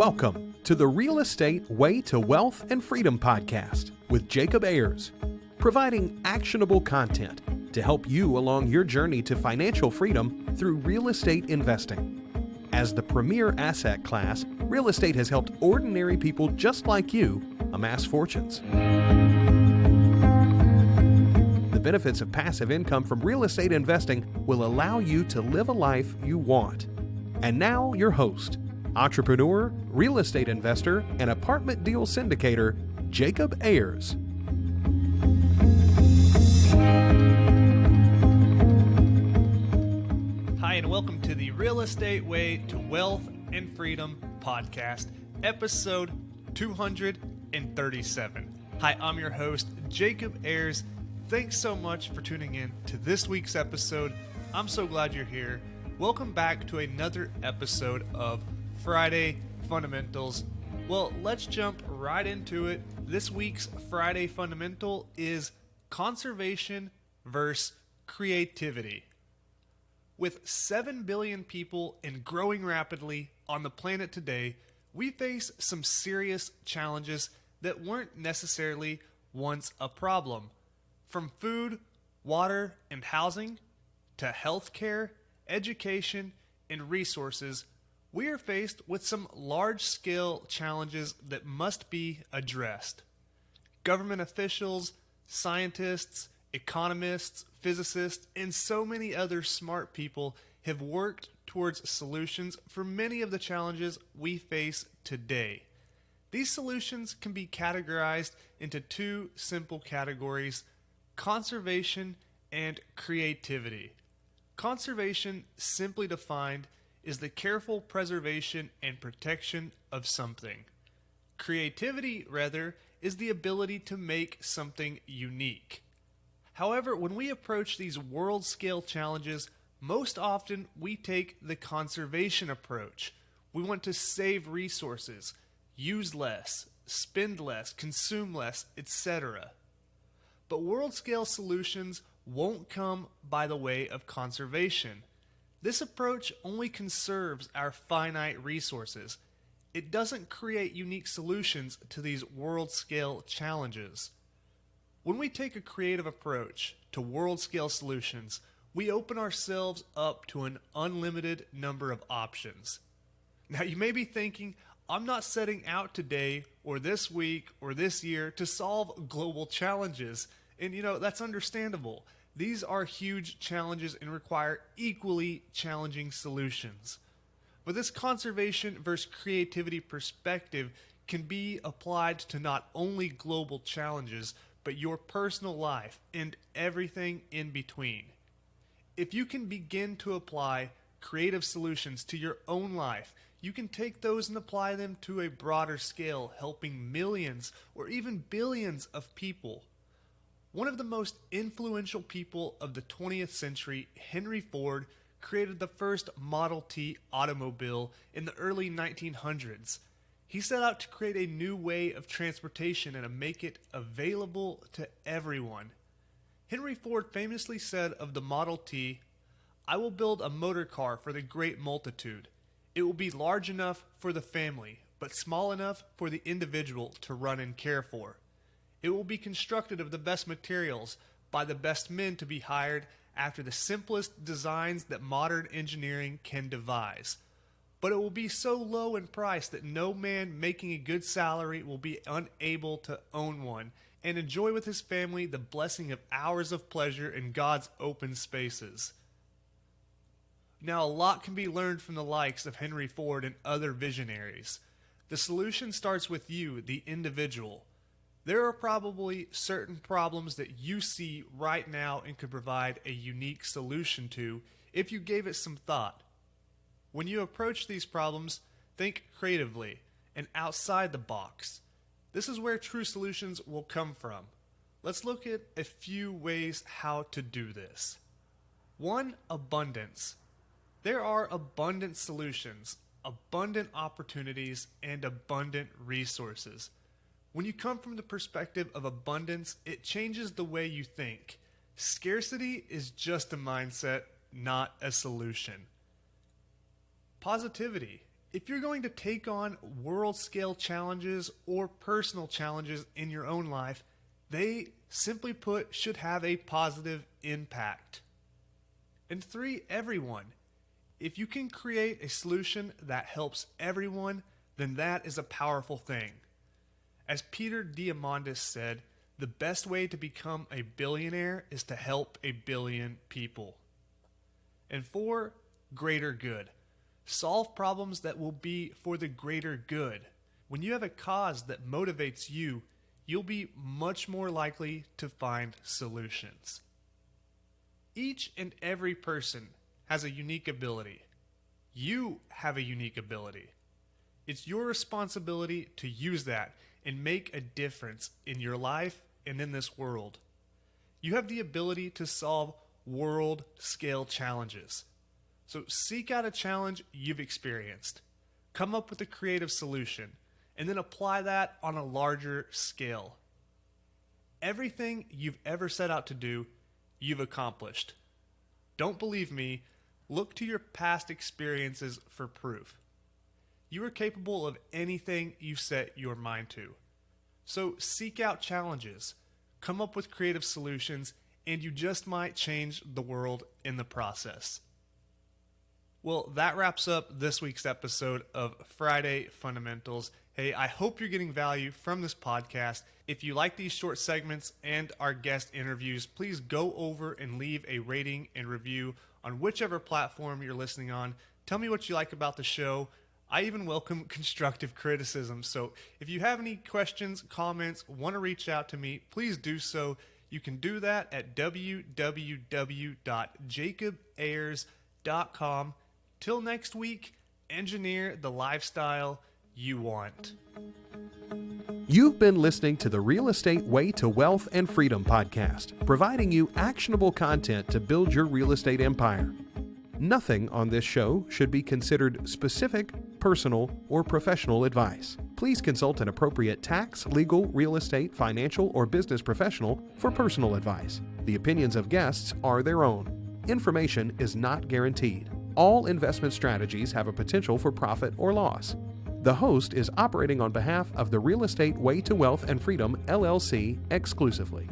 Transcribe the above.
Welcome to the Real Estate Way to Wealth and Freedom podcast with Jacob Ayers, providing actionable content to help you along your journey to financial freedom through real estate investing. As the premier asset class, real estate has helped ordinary people just like you amass fortunes. The benefits of passive income from real estate investing will allow you to live a life you want. And now your host, entrepreneur, real estate investor, and apartment deal syndicator, Jacob Ayers. Hi, and welcome to the Real Estate Way to Wealth and Freedom podcast, episode 237. Hi, I'm your host, Jacob Ayers. Thanks so much for tuning in to this week's episode. I'm so glad you're here. Welcome back to another episode of Friday Fundamentals. Well, let's jump right into it. This week's Friday Fundamental is conservation versus creativity. With 7 billion people and growing rapidly on the planet today, we face some serious challenges that weren't necessarily once a problem. From food, water, and housing, to healthcare, education, and resources, we are faced with some large-scale challenges that must be addressed. Government officials, scientists, economists, physicists, and so many other smart people have worked towards solutions for many of the challenges we face today. These solutions can be categorized into two simple categories: conservation and creativity. Conservation, simply defined, is the careful preservation and protection of something. Creativity, rather, is the ability to make something unique. However, when we approach these world-scale challenges, most often we take the conservation approach. We want to save resources, use less, spend less, consume less, etc. But world-scale solutions won't come by the way of conservation. This approach only conserves our finite resources. It doesn't create unique solutions to these world-scale challenges. When we take a creative approach to world-scale solutions, we open ourselves up to an unlimited number of options. Now, you may be thinking, I'm not setting out today or this week or this year to solve global challenges. And that's understandable. These are huge challenges and require equally challenging solutions. But this conservation versus creativity perspective can be applied to not only global challenges, but your personal life and everything in between. If you can begin to apply creative solutions to your own life, you can take those and apply them to a broader scale, helping millions or even billions of people. One of the most influential people of the 20th century, Henry Ford, created the first Model T automobile in the early 1900s. He set out to create a new way of transportation and to make it available to everyone. Henry Ford famously said of the Model T, "I will build a motor car for the great multitude. It will be large enough for the family, but small enough for the individual to run and care for. It will be constructed of the best materials by the best men to be hired after the simplest designs that modern engineering can devise. But it will be so low in price that no man making a good salary will be unable to own one and enjoy with his family the blessing of hours of pleasure in God's open spaces." Now, a lot can be learned from the likes of Henry Ford and other visionaries. The solution starts with you, the individual. There are probably certain problems that you see right now and could provide a unique solution to if you gave it some thought. When you approach these problems, think creatively and outside the box. This is where true solutions will come from. Let's look at a few ways how to do this. 1. Abundance. There are abundant solutions, abundant opportunities, and abundant resources. When you come from the perspective of abundance, it changes the way you think. Scarcity is just a mindset, not a solution. Positivity. If you're going to take on world-scale challenges or personal challenges in your own life, they, simply put, should have a positive impact. And 3, everyone. If you can create a solution that helps everyone, then that is a powerful thing. As Peter Diamandis said, the best way to become a billionaire is to help a billion people. And 4, greater good. Solve problems that will be for the greater good. When you have a cause that motivates you, you'll be much more likely to find solutions. Each and every person has a unique ability. You have a unique ability. It's your responsibility to use that and make a difference in your life and in this world. You have the ability to solve world-scale challenges. So seek out a challenge you've experienced. Come up with a creative solution, and then apply that on a larger scale. Everything you've ever set out to do, you've accomplished. Don't believe me? Look to your past experiences for proof. You are capable of anything you set your mind to. So seek out challenges, come up with creative solutions, and you just might change the world in the process. Well, that wraps up this week's episode of Friday Fundamentals. Hey, I hope you're getting value from this podcast. If you like these short segments and our guest interviews, please go over and leave a rating and review on whichever platform you're listening on. Tell me what you like about the show. I even welcome constructive criticism. So if you have any questions, comments, want to reach out to me, please do so. You can do that at www.jacobayers.com. Till next week, engineer the lifestyle you want. You've been listening to the Real Estate Way to Wealth and Freedom podcast, providing you actionable content to build your real estate empire. Nothing on this show should be considered specific, personal, or professional advice. Please consult an appropriate tax, legal, real estate, financial, or business professional for personal advice. The opinions of guests are their own. Information is not guaranteed. All investment strategies have a potential for profit or loss. The host is operating on behalf of the Real Estate Way to Wealth and Freedom, LLC, exclusively.